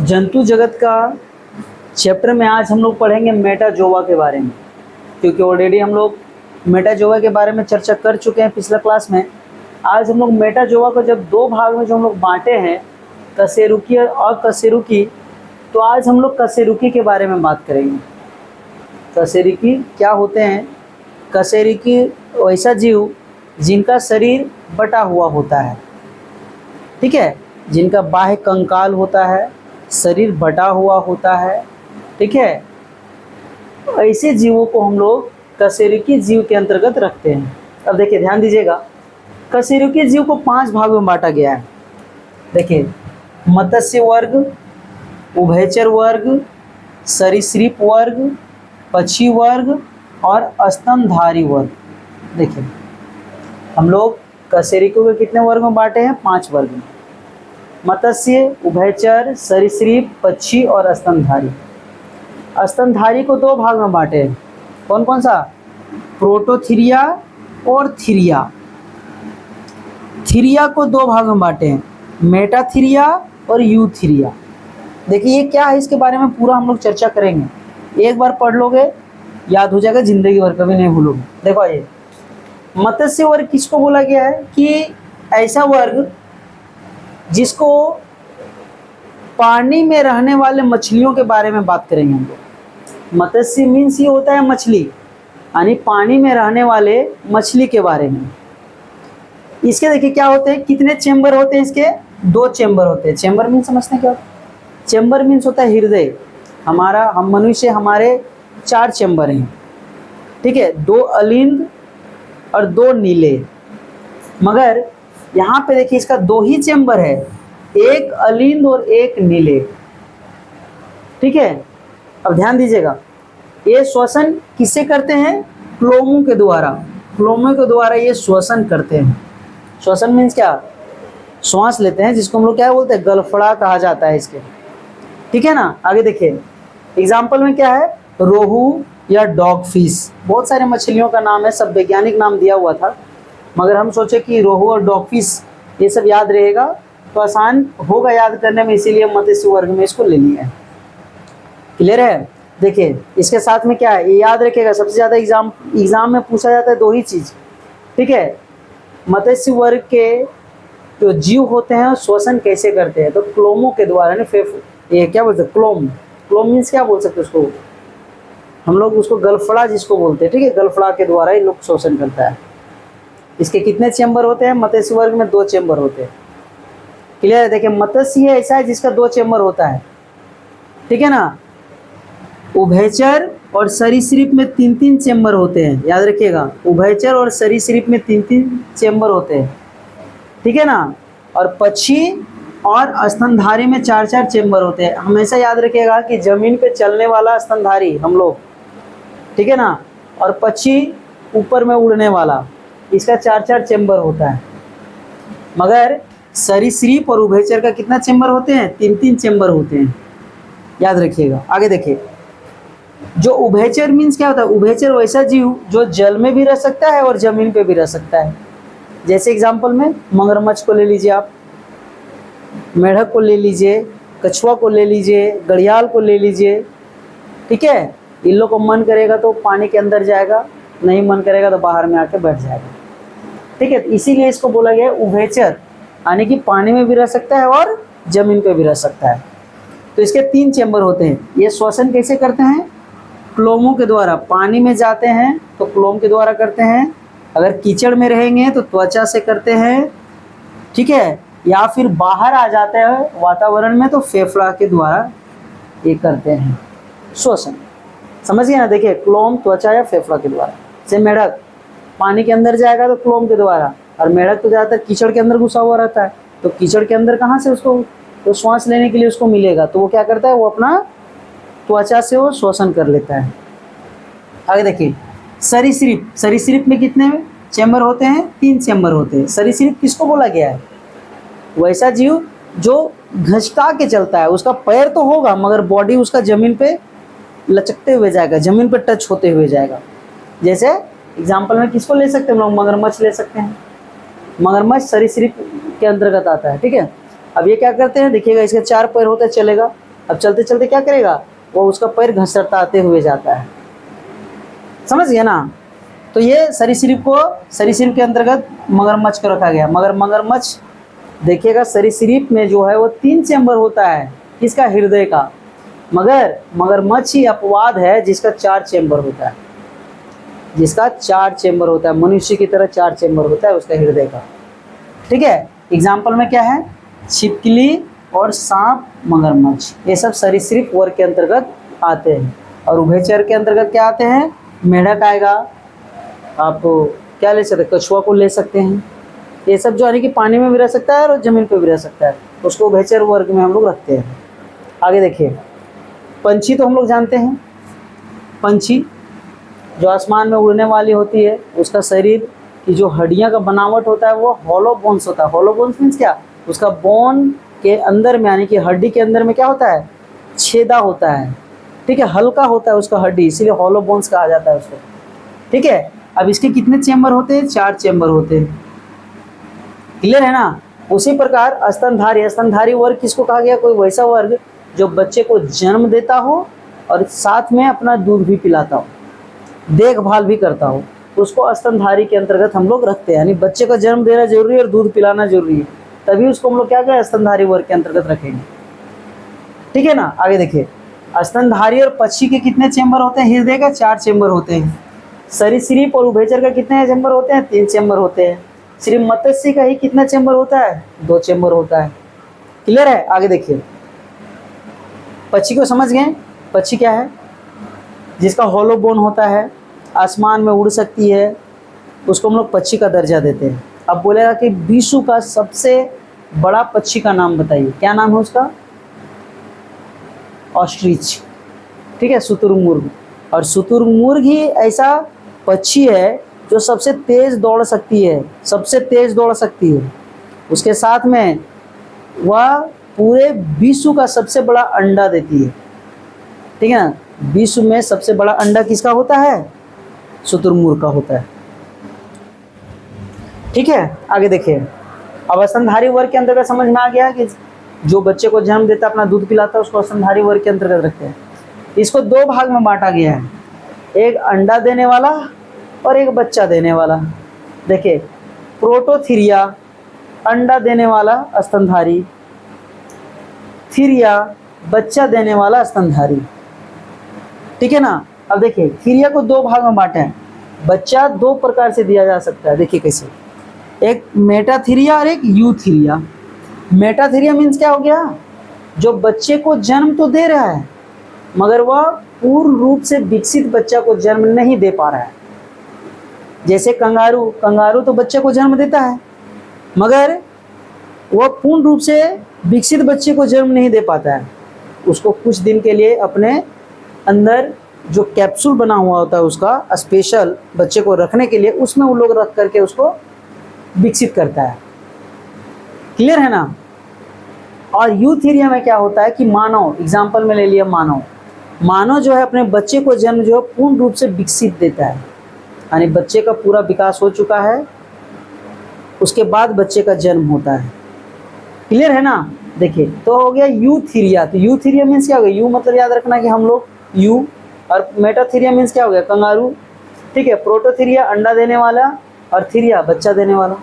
जंतु जगत का चैप्टर में आज हम लोग पढ़ेंगे मेटाजोआ के बारे में, क्योंकि ऑलरेडी हम लोग मेटाजोआ के बारे में चर्चा कर चुके हैं पिछला क्लास में। आज हम लोग मेटाजोआ को जब दो भाग में जो हम लोग बांटे हैं, कशेरुकी और अकशेरुकी, तो आज हम लोग कशेरुकी के बारे में बात करेंगे। कशेरुकी क्या होते हैं? कशेरुकी वैसा जीव जिनका शरीर बटा हुआ होता है, ठीक है, जिनका बाह्य कंकाल होता है, शरीर बटा हुआ होता है, ठीक है। ऐसे जीवों को हम लोग कशेरुकी जीव के अंतर्गत रखते हैं। अब देखिए, ध्यान दीजिएगा, कशेरुकी जीव को 5 भागों में बांटा गया है। देखिए, मत्स्य वर्ग, उभयचर वर्ग, सरीसृप वर्ग, पक्षी वर्ग और स्तनधारी वर्ग। देखिए, हम लोग कशेरुकी को कितने वर्ग में बांटे हैं? 5 वर्ग में। मत्स्य, उभयचर, सरीसृप, पक्षी और स्तनधारी। स्तनधारी को 2 भाग में बांटे हैं। कौन कौन सा? प्रोटोथीरिया और थीरिया। थीरिया को 2 भाग में बांटे हैं, मेटाथीरिया और यूथीरिया। देखिए, ये क्या है, इसके बारे में पूरा हम लोग चर्चा करेंगे। एक बार पढ़ लोगे याद हो जाएगा, जिंदगी भर कभी नहीं भूलोगे। देखो, ये मत्स्य वर्ग किसको बोला गया है कि ऐसा वर्ग जिसको पानी में रहने वाले मछलियों के बारे में बात करेंगे हम लोग। मत्स्य मीन्स ये होता है मछली, यानी पानी में रहने वाले मछली के बारे में। इसके देखिए क्या होते हैं, कितने चेंबर होते हैं इसके? 2 चेंबर होते हैं। चेंबर मीन्स समझते हैं क्या? चेंबर मीन्स होता है हृदय। हम मनुष्य, हमारे 4 चेंबर हैं, ठीक है, 2 अलिंद और 2 नीले। मगर यहाँ पे देखिए, इसका 2 ही चेंबर है, एक अलिंद और एक नीले, ठीक है। अब ध्यान दीजिएगा, ये श्वसन किससे करते हैं? क्लोमों के द्वारा। क्लोमों के द्वारा ये श्वसन करते हैं। श्वसन मीन्स क्या? श्वास लेते हैं, जिसको हम लोग क्या बोलते हैं? गलफड़ा कहा जाता है इसके, ठीक है ना। आगे देखिए, एग्जाम्पल में क्या है? रोहू या डॉग फिश। बहुत सारे मछलियों का नाम है, सब वैज्ञानिक नाम दिया हुआ था, मगर हम सोचे कि रोहू और डॉग फिश ये सब याद रहेगा तो आसान होगा याद करने में, इसीलिए मत्स्य वर्ग में इसको ले लिया है। क्लियर है? देखिए, इसके साथ में क्या है, ये याद रखिएगा, सबसे ज़्यादा एग्जाम में पूछा जाता है 2 ही चीज़, ठीक है। मत्स्य वर्ग के जो जीव होते हैं श्वसन कैसे करते हैं? तो क्लोमों के द्वारा, ये क्या बोलते हैं? क्लोम मीन्स क्या बोल सकते हैं उसको? हम लोग उसको गलफड़ा जिसको बोलते हैं, ठीक है, गलफड़ा के द्वारा ही लोग श्वसन करता है। इसके कितने चेंबर होते हैं? मत्स्य वर्ग में 2 चेंबर होते हैं। क्लियर है? देखिए, मत्स्य ऐसा है जिसका 2 चेंबर होता है, ठीक है ना। उभयचर और सरीसृप में 3-3 चेंबर होते हैं, याद रखिएगा, उभयचर और सरीसृप में 3-3 चेंबर होते हैं, ठीक है ना। और पक्षी और स्तनधारी में 4-4 चेंबर होते हैं। हमेशा याद रखिएगा कि जमीन पे चलने वाला स्तनधारी हम लोग, ठीक है ना, और पक्षी ऊपर में उड़ने वाला, इसका 4-4 चेंबर होता है। मगर सरीसृप और उभयचर का कितना चेंबर होते हैं? 3-3 चेंबर होते हैं, याद रखिएगा। आगे देखिए, जो उभयचर मीन्स क्या होता है? उभयचर वैसा जीव जो जल में भी रह सकता है और जमीन पे भी रह सकता है। जैसे एग्जाम्पल में मगरमच्छ को ले लीजिए आप, मेढक को ले लीजिए, कछुआ को ले लीजिए, घड़ियाल को ले लीजिए, ठीक है। इन लोग को मन करेगा तो पानी के अंदर जाएगा, नहीं मन करेगा तो बाहर में आके बैठ जाएगा, ठीक है। इसीलिए इसको बोला गया है उभयचर, यानी कि पानी में भी रह सकता है और जमीन पे भी रह सकता है। तो इसके 3 चेंबर होते हैं। ये श्वसन कैसे करते हैं? क्लोमों के द्वारा। पानी में जाते हैं तो क्लोम के द्वारा करते हैं, अगर कीचड़ में रहेंगे तो त्वचा से करते हैं, ठीक है, या फिर बाहर आ जाते हैं वातावरण में तो फेफड़ा के द्वारा ये करते हैं श्वसन। समझिए ना। देखिए, क्लोम, त्वचा या फेफड़ा के द्वारा। जैसे मेढक पानी के अंदर जाएगा तो क्लोम के द्वारा, और मेढक तो ज़्यादातर कीचड़ के अंदर घुसा हुआ रहता है, तो कीचड़ के अंदर कहाँ से उसको तो श्वास लेने के लिए उसको मिलेगा, तो वो क्या करता है? वो अपना त्वचा से वो श्वसन कर लेता है। आगे देखिए, सरीसृप। सरीसृप में कितने चेंबर होते हैं? 3 चेंबर होते हैं। सरीसृप किसको बोला गया है? वैसा जीव जो घसटा के चलता है, उसका पैर तो होगा मगर बॉडी उसका जमीन पे लचकते हुए जाएगा, जमीन पे टच होते हुए जाएगा। जैसे एग्जाम्पल में किसको ले सकते हैं हम लोग? मगरमच्छ ले सकते हैं। मगरमच्छ सरीसृप के अंतर्गत आता है, ठीक है। अब ये क्या करते हैं? देखिएगा, इसके 4 पैर होते हैं, चलेगा, अब चलते चलते क्या करेगा, वो उसका पैर घसरताते हुए जाता है। समझ गए ना। तो ये सरीसृप के अंतर्गत मगरमच्छ को रखा गया। मगर मगरमच्छ देखिएगा सरीसृप में जो है वो 3 चैम्बर होता है, किसका, हृदय का। मगर मगरमच्छ ही अपवाद है जिसका 4 चैम्बर होता है, जिसका 4 चैम्बर होता है। मनुष्य की तरह 4 चैम्बर होता है उसका हृदय का। ठीक है, एग्जाम्पल में क्या है, छिपकली और सांप, मगरमच्छ, ये सब सरीसृप वर्ग के अंतर्गत आते हैं। और उभयचर के अंतर्गत क्या आते हैं, मेढक आएगा, आप क्या ले सकते हैं, कछुआ को ले सकते हैं। ये सब जो है कि पानी में भी रह सकता है और ज़मीन पे भी रह सकता है, उसको उभयचर वर्ग में हम लोग रखते हैं। आगे देखिए, पंछी तो हम लोग जानते हैं, पंछी जो आसमान में उड़ने वाली होती है, उसका शरीर की जो हड्डियां का बनावट होता है वो हॉलो बोन्स होता है। हॉलो बोन्स मीन्स क्या, उसका बोन के अंदर में यानी कि हड्डी के अंदर में क्या होता है, छेदा होता है। ठीक है, हल्का होता है उसका हड्डी, इसीलिए हॉलो बोन्स कहा जाता है उसको। ठीक है, अब इसके कितने चैम्बर होते हैं, 4 चैम्बर होते हैं। क्लियर है ना। उसी प्रकार स्तनधारी वर्ग किसको कहा गया, कोई वैसा वर्ग जो बच्चे को जन्म देता हो और साथ में अपना दूध भी पिलाता हो, देखभाल भी करता हो, उसको स्तनधारी के अंतर्गत हम लोग रखते हैं। यानी बच्चे का जन्म देना जरूरी है और दूध पिलाना जरूरी है, तभी उसको हम लोग क्या करें, स्तनधारी वर्ग के अंतर्गत रखेंगे। ठीक है ना। आगे देखिए, स्तनधारी और पक्षी के कितने चैम्बर होते हैं, हृदय का 4 चैम्बर होते हैं। सरीसृप और उभयचर का कितने चैम्बर होते हैं, 3 चैम्बर होते हैं। सिर्फ मत्स्य का ही कितना चैम्बर होता है, 2 चैम्बर होता है। क्लियर है। आगे देखिए, पक्षी को समझ गए, पक्षी क्या है, जिसका हॉलो बोन होता है, आसमान में उड़ सकती है, उसको हम लोग पक्षी का दर्जा देते हैं। अब बोलेगा कि विश्व का सबसे बड़ा पक्षी का नाम बताइए, क्या नाम है उसका, ऑस्ट्रिच। ठीक है, शुतुरमुर्ग। और शुतुरमुर्ग ही ऐसा पक्षी है जो सबसे तेज दौड़ सकती है, सबसे तेज दौड़ सकती है। उसके साथ में वह पूरे विश्व का सबसे बड़ा अंडा देती है। ठीक है ना, विश्व में सबसे बड़ा अंडा किसका होता है, शुतुरमुर्ग का होता है। ठीक है, आगे देखिए, अब स्तनधारी वर्ग के अंतर्गत समझ में आ गया कि जो बच्चे को जन्म देता है, अपना दूध पिलाता है, उसको स्तनधारी वर्ग के अंतर्गत रखते हैं। इसको 2 भाग में बांटा गया है, एक अंडा देने वाला और एक बच्चा देने वाला। देखिए, प्रोटोथीरिया अंडा देने वाला स्तनधारी, थीरिया बच्चा देने वाला स्तनधारी। ठीक है ना। अब देखिए, थीरिया को 2 भाग में बांटे हैं। बच्चा 2 प्रकार से दिया जा सकता है, देखिए कैसे, एक मेटाथीरिया और एक यूथीरिया। मेटाथीरिया मीन्स क्या हो गया, जो बच्चे को जन्म तो दे रहा है मगर वह पूर्ण रूप से विकसित बच्चा को जन्म नहीं दे पा रहा है। जैसे कंगारू तो बच्चे को जन्म देता है मगर वह पूर्ण रूप से विकसित बच्चे को जन्म नहीं दे पाता है। उसको कुछ दिन के लिए अपने अंदर जो कैप्सूल बना हुआ होता है उसका स्पेशल बच्चे को रखने के लिए, उसमें वो लोग रख करके उसको विकसित करता है। क्लियर है ना। और यूथीरिया में क्या होता है कि मानव, एग्जाम्पल में ले लिया मानव जो है अपने बच्चे को जन्म जो है पूर्ण रूप से विकसित देता है, यानी बच्चे का पूरा विकास हो चुका है, उसके बाद बच्चे का जन्म होता है। क्लियर है ना। देखिए, तो हो गया यूथीरिया। तो यूथीरिया मीन्स क्या हो गया, यू मतलब याद रखना कि हम लोग यू, और मेटाथीरिया मीन्स क्या हो गया, कंगारू। ठीक है, प्रोटोथीरिया अंडा देने वाला और थीरिया बच्चा देने वाला।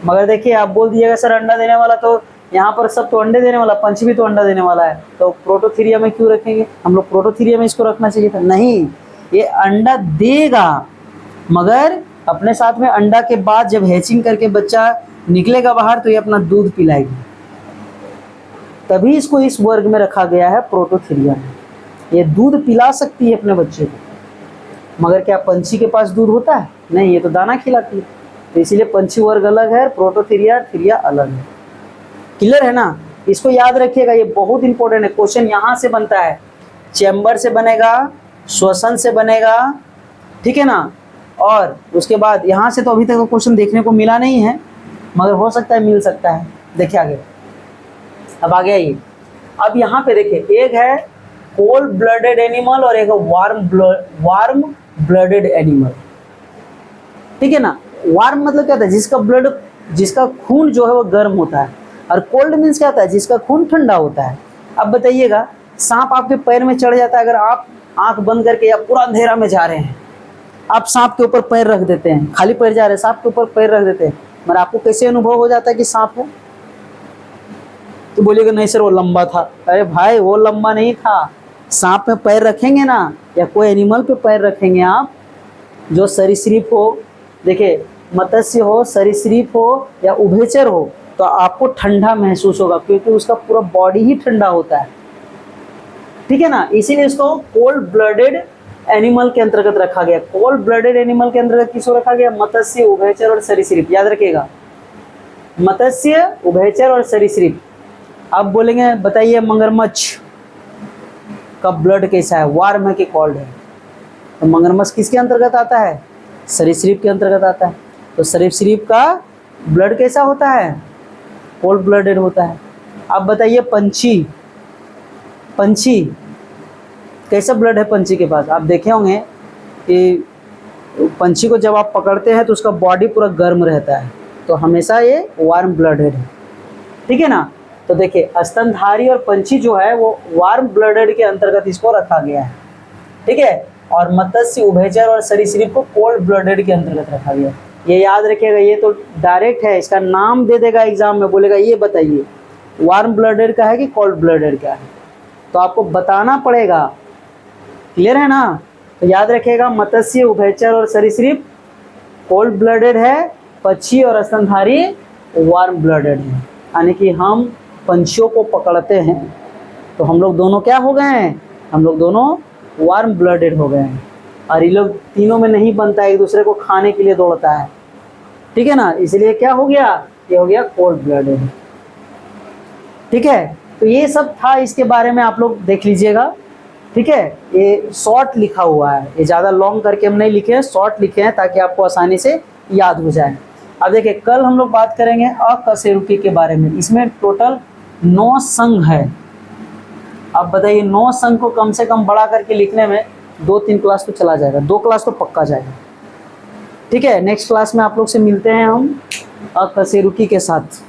मगर देखिए, आप बोल दीजिएगा सर अंडा देने वाला तो यहाँ पर सब तो अंडे देने वाला, पंछी भी तो अंडा देने वाला है, तो प्रोटोथीरिया में क्यों रखेंगे, हम लोग प्रोटोथीरिया में इसको रखना चाहिए था। नहीं, ये अंडा देगा मगर अपने साथ में अंडा के बाद जब हैचिंग करके बच्चा निकलेगा बाहर तो ये अपना दूध पिलाएगी, तभी इसको इस वर्ग में रखा गया है प्रोटोथीरिया में। ये दूध पिला सकती है अपने बच्चे को, मगर क्या पंछी के पास दूध होता है, नहीं, ये तो दाना खिलाती है। तो इसीलिए पंछी वर्ग अलग है, प्रोटोथीरिया थीरिया अलग है। क्लियर है ना। इसको याद रखिएगा, ये बहुत इंपॉर्टेंट है। क्वेश्चन यहाँ से बनता है, चैम्बर से बनेगा, श्वसन से बनेगा, ठीक है ना। और उसके बाद यहाँ से तो अभी तक क्वेश्चन देखने को मिला नहीं है, मगर हो सकता है मिल सकता है। देखिए आगे, अब आ गया ये। अब यहाँ पे देखिए, एक है कोल्ड ब्लडेड एनिमल और एक वार्म ब्लडेड एनिमल। ठीक है ना। वार्म मतलब क्या होता है, जिसका खून जो है वो गर्म होता है, और कोल्ड मीन्स क्या होता है, जिसका खून ठंडा होता है। अब बताइएगा सांप आपके पैर में चढ़ जाता है, अगर आप आंख बंद करके या पूरा अंधेरा में जा रहे हैं, आप सांप के ऊपर पैर रख देते हैं, खाली पैर जा रहे हैं, सांप के ऊपर पैर रख देते हैं, मगर आपको कैसे अनुभव हो जाता है कि सांप है? तो बोलिएगा नहीं सर वो लंबा था। अरे भाई वो लंबा नहीं था, सांप में पैर रखेंगे ना या कोई एनिमल पे पैर रखेंगे आप, जो सरीसृप हो, देखिए मत्स्य हो, सरीसृप हो या उभयचर हो, तो आपको ठंडा महसूस होगा, क्योंकि उसका पूरा बॉडी ही ठंडा होता है, ठीक है ना। इसीलिए इसको कोल्ड ब्लडेड एनिमल के अंतर्गत रखा गया। कोल्ड ब्लडेड एनिमल के अंतर्गत किसको रखा गया? मत्स्य, उभयचर और सरीसृप, याद रखिएगा, मत्स्य, उभयचर और सरीसृप। अब बोलेंगे बताइए मगरमच्छ का ब्लड कैसा है, वार्म है कि कोल्ड है? तो मगरमच्छ किसके अंतर्गत आता है? सरीसृप के अंतर्गत आता है। तो सरीसृप का ब्लड कैसा होता है? कोल्ड ब्लडेड होता है। अब बताइए पंछी, पंछी कैसा ब्लड है पंछी के पास? आप देखे होंगे कि पंछी को जब आप पकड़ते हैं तो उसका बॉडी पूरा गर्म रहता है, तो हमेशा ये वार्म ब्लडेड है, ठीक है ना। तो देखिए स्तनधारी और पंछी जो है वो वार्म ब्लडेड के अंतर्गत इसको रखा गया है, ठीक है। और मत्स्य, उभयचर और सरीसृप को कोल्ड ब्लडेड के अंतर्गत रखा गया। ये याद रखिएगा, ये तो डायरेक्ट है, इसका नाम दे देगा एग्जाम में, बोलेगा ये बताइए वार्म ब्लडेड का है कि कोल्ड ब्लडेड का है, तो आपको बताना पड़ेगा, क्लियर है ना। तो याद रखिएगा मत्स्य, उभयचर और सरीसृप कोल्ड ब्लडेड है, पक्षी और स्तनधारी वार्म ब्लडेड है। यानी कि हम पंछियों को पकड़ते हैं तो हम लोग दोनों क्या हो गए हैं? हम लोग दोनों वार्म ब्लडेड हो गए हैं। और ये लोग तीनों में नहीं बनता है, एक दूसरे को खाने के लिए दौड़ता है, ठीक है ना, इसलिए क्या हो गया? ये हो गया कोल्ड ब्लडेड, ठीक है। तो ये सब था, इसके बारे में आप लोग देख लीजिएगा, ठीक है। ये शॉर्ट लिखा हुआ है, ये ज़्यादा लॉन्ग करके हम नहीं लिखे हैं, शॉर्ट लिखे हैं ताकि आपको आसानी से याद हो जाए। अब देखिए कल हम लोग बात करेंगे अकशेरुकी के बारे में। इसमें टोटल 9 संघ है। अब बताइए 9 संघ को कम से कम बड़ा करके लिखने में 2-3 क्लास तो चला जाएगा, 2 क्लास तो पक्का जाएगा, ठीक है। नेक्स्ट क्लास में आप लोग से मिलते हैं हम अकशेरुकी के साथ।